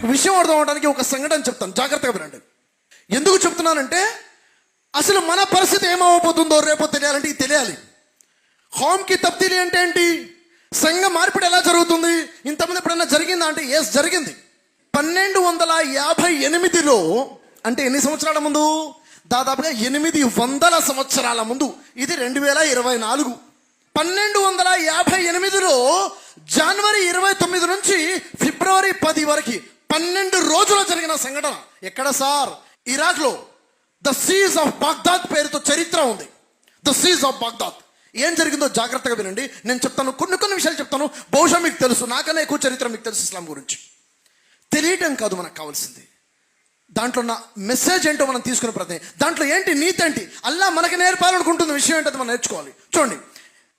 మీకు విషయం అర్థం అవడానికి ఒక సంఘటన చెప్తాను, జాగ్రత్తగా వినండి. ఎందుకు చెప్తున్నానంటే అసలు మన పరిస్థితి ఏమవబోతుందో రేపో తెలియాలంటే ఇది తెలియాలి. హోమ్కి తబ్దీలి అంటే ఏంటి? సంఘ మార్పిడి ఎలా జరుగుతుంది? ఇంతమంది ఎప్పుడైనా జరిగిందా అంటే ఎస్ జరిగింది. 1258లో అంటే ఎన్ని సంవత్సరాల ముందు? దాదాపుగా 800 సంవత్సరాల ముందు. ఇది 2024. 1258లో జనవరి 29 నుంచి ఫిబ్రవరి 10 వరకు 12 రోజులు జరిగిన సంఘటన. ఎక్కడ సార్? ఇరాక్లో ద సీజ్ ఆఫ్ బాగ్దాద్ పేరుతో చరిత్ర ఉంది. The siege of Baghdad. ఏం జరిగిందో జాగ్రత్తగా వినండి. నేను చెప్తాను, కొన్ని విషయాలు చెప్తాను. బహుశా మీకు తెలుసు, నాకన్నా ఎక్కువ చరిత్ర మీకు తెలుసు ఇస్లాం గురించి. తెలియటం కాదు మనకు కావాల్సింది, దాంట్లో ఉన్న మెసేజ్ ఏంటో మనం తీసుకునే ప్రయత్నం. దాంట్లో ఏంటి నీతి ఏంటి, అల్లా మనకి నేర్పాలనుకుంటున్న విషయం ఏంటో మనం నేర్చుకోవాలి. చూడండి,